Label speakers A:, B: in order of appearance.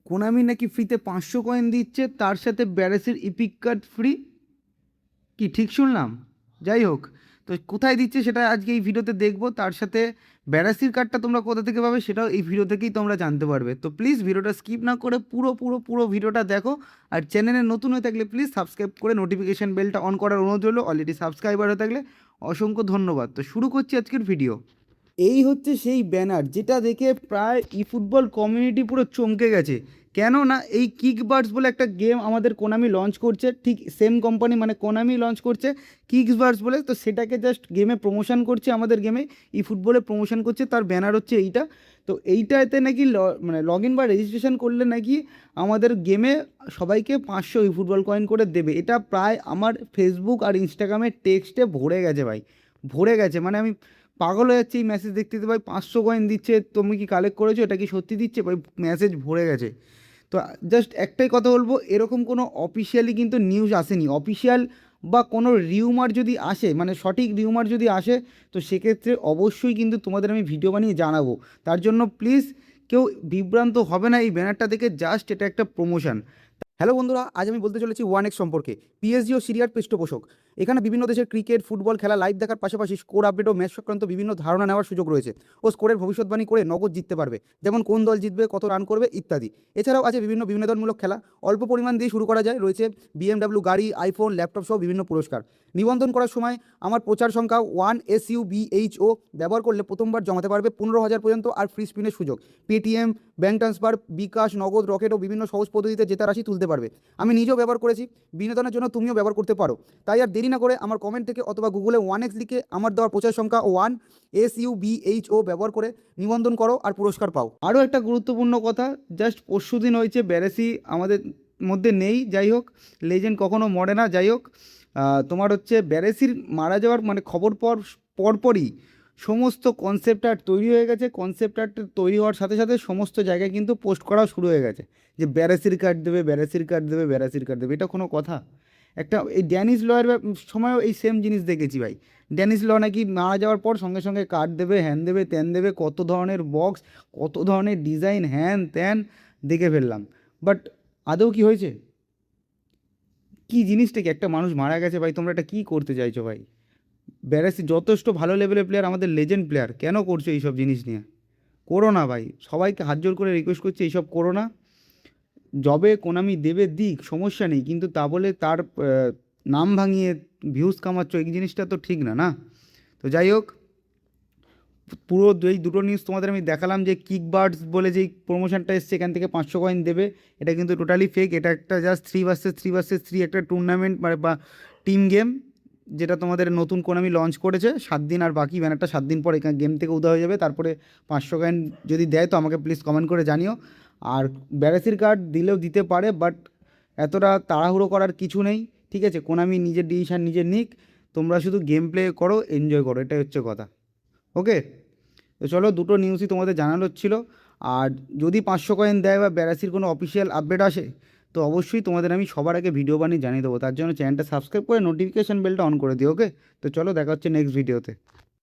A: Konami নাকি ফ্রিতে 500 coin দিচ্ছে, তার সাথে ব্যারেসের ইপিক কার্ড ফ্রি। কি ঠিক শুনলাম? যাই হোক, তো কোথায় দিচ্ছে সেটা আজকে এই ভিডিওতে দেখবো। তার সাথে ব্যারাসির কার্ডটা তোমরা কোথা থেকে পাবে সেটাও এই ভিডিও থেকেই তোমরা জানতে পারবে। তো প্লিজ ভিডিওটা স্কিপ না করে পুরো পুরো পুরো ভিডিওটা দেখো। আর চ্যানেলে নতুন হয়ে থাকলে প্লিজ সাবস্ক্রাইব করে নোটিফিকেশান বেলটা অন করার অনুরোধ রইলো। অলরেডি সাবস্ক্রাইবার হয়ে থাকলে অসংখ্য ধন্যবাদ। তো শুরু করছি আজকের ভিডিও। এই হচ্ছে সেই ব্যানার যেটা দেখে প্রায় ই ফুটবল কমিউনিটি পুরো চমকে গেছে। কেন না, এই কিকবার্ডস বলে একটা গেম আমাদের কোনামি লঞ্চ করছে, ঠিক সেম কোম্পানি মানে কোনামি লঞ্চ করছে কিকবার্ডস বলে। তো সেটাকে জাস্ট গেমে প্রমোশন করছে, আমাদের গেমে ই ফুটবলে প্রমোশন করছে। তার ব্যানার হচ্ছে এইটা। তো এইটাতে নাকি মানে লগ ইন বা রেজিস্ট্রেশন করলে নাকি আমাদের গেমে সবাইকে 500 ই ফুটবল কয়েন করে দেবে। এটা প্রায় আমার ফেসবুক আর ইনস্টাগ্রামের টেক্সটে ভরে গেছে ভাই, ভরে গেছে। মানে আমি পাগল হয়ে যাচ্ছে এই মেসেজ দেখতে দেখতে। ভাই 500 কয়েন দিচ্ছে, তুমি কি কালেক্ট করেছো, এটা কি সত্যি দিচ্ছে? ভাই মেসেজ ভরে গেছে। তো জাস্ট একটাই কথা বলবো, এরকম কোনো অফিসিয়ালি কিন্তু নিউজ আসেনি। অফিসিয়াল বা কোনো রিউমার যদি আসে, মানে সঠিক রিউমার যদি আসে, তো সেক্ষেত্রে অবশ্যই কিন্তু তোমাদের আমি ভিডিও বানিয়ে জানাবো। তার জন্য প্লিজ কেউ বিভ্রান্ত হবে না এই ব্যানারটা দেখে। জাস্ট এটা একটা প্রমোশন। হ্যালো বন্ধুরা, আজ আমি বলতে চলেছি ওয়ান এক্স সম্পর্কে। পিএসজি ও সিরিয়ার পৃষ্ঠপোষক। এখানে বিভিন্ন দেশের ক্রিকেট ফুটবল খেলা লাইভ দেখার পাশাপাশি স্কোর আপডেট ও ম্যাচ সংক্রান্ত বিভিন্ন ধারণা নেওয়ার সুযোগ রয়েছে। ও স্কোরের ভবিষ্যৎবাণী করে নগদ জিততে পারবে, যেমন কোন দল জিতবে, কত রান করবে ইত্যাদি। এছাড়াও আছে বিভিন্ন বিনোদনমূলক খেলা, অল্প পরিমাণ দিয়ে শুরু করা যায়। রয়েছে বিএমডাব্লিউ গাড়ি, আইফোন, ল্যাপটপ সহ বিভিন্ন পুরস্কার। নিবন্ধন করার সময় আমার প্রচার সংখ্যা 1SUBHO ব্যবহার করলে প্রথমবার জমাতে পারবে 15,000 পর্যন্ত আর ফ্রি স্পিনের সুযোগ। পেটিএম, ব্যাঙ্ক ট্রান্সফার, বিকাশ, নগদ, রকেট ও বিভিন্ন সহজ পদ্ধতিতে জেতা রাশি তুলতে পারবে। আমি নিজেও ব্যবহার করেছি, বিনোদনের জন্য তুমিও ব্যবহার করতে পারো। তাই আর দেরি না করে আমার কমেন্ট থেকে অথবা গুগলে 1X লিখে আমার দেওয়ার প্রচার সংখ্যা 1SUBHO ব্যবহার করে নিবন্ধন করো আর পুরস্কার পাও। আরও একটা গুরুত্বপূর্ণ কথা, জাস্ট পরশুদিন হয়েছে, ব্যারেসি আমাদের মধ্যে নেই। যাই হোক, লেজেন্ড কখনো মরে না। যাই হোক, তোমার হচ্ছে ব্যারেসির মারা যাওয়ার মানে খবর পরপরই সমস্ত কনসেপ্ট আর্ট তৈরি হয়ে গেছে। কনসেপ্ট আর্ট তৈরি হওয়ার সাথে সাথে সমস্ত জায়গায় কিন্তু পোস্ট করা শুরু হয়ে গেছে যে ব্যারেসির কার্ড দেবে, ব্যারেসির কার্ড দেবে, ব্যারেসির কার্ড দেবে। এটা কোনো কথা? একটা এই ড্যানিশ লয়ের সময়ও এই সেম জিনিস দেখেছি ভাই। ড্যানিশ ল নাকি মারা যাওয়ার পর সঙ্গে সঙ্গে কার্ড দেবে, হ্যান দেবে, ত্যান দেবে, কত ধরনের বক্স, কত ধরনের ডিজাইন, হ্যান ত্যান দেখে ফেললাম। বাট আদৌ কি হয়েছে? কী জিনিসটা কি? একটা মানুষ মারা গেছে ভাই, তোমরা এটা কী করতে চাইছো ভাই? ব্যারেসি যথেষ্ট ভালো লেভেলের প্লেয়ার, আমাদের লেজেন্ড প্লেয়ার, কেন করছো এইসব জিনিস নিয়ে? করো না ভাই, সবাইকে হাত জোর করে রিকোয়েস্ট করছি, এইসব করো না। যবে কোনামি দেবে দিক, সমস্যা নেই, কিন্তু তা বলে তার নাম ভাঙিয়ে ভিউজ কামাচ্ছ, এই জিনিসটা তো ঠিক না, না? তো যাই হোক, পুরো এই দুটো নিউজ তোমাদের আমি দেখালাম। যে কিকবার্ডস বলে যেই প্রমোশনটা এসছে, এখান থেকে 500 কয়েন দেবে, এটা কিন্তু টোটালি ফেক। এটা একটা জাস্ট 3 vs 3 একটা টুর্নামেন্ট মানে বা টিম গেম, যেটা তোমাদের নতুন কোনামি লঞ্চ করেছে। 7 দিন আর বাকি, ব্যানারটা 7 দিন পর এখানে গেম থেকে উদয় হয়ে যাবে। তারপরে 500 কয়েন যদি দেয় তো আমাকে প্লিজ কমেন্ট করে জানিও। আর ব্যারেসির কার্ড দিলেও দিতে পারে, বাট এতটা তাড়াহুড়ো করার কিছু নেই। ঠিক আছে, কোনামি নিজের ডিসিশন নিজে নিক, তোমরা শুধু গেম প্লে করো, এনজয় করো, এটাই হচ্ছে কথা। ওকে, তো চলো, দুটো নিউজই তোমাদের জানানোর ছিল। আর যদি 500 কয়েন দেয় বা ব্যারাসির কোনো অফিসিয়াল আপডেট আসে, তো অবশ্যই তোমাদের আমি সবার আগে ভিডিও বানিয়ে জানিয়ে দেবো। তার জন্য চ্যানেলটা সাবস্ক্রাইব করে নোটিফিকেশান বেলটা অন করে দিও। ওকে, তো চলো, দেখা হচ্ছে নেক্সট ভিডিওতে।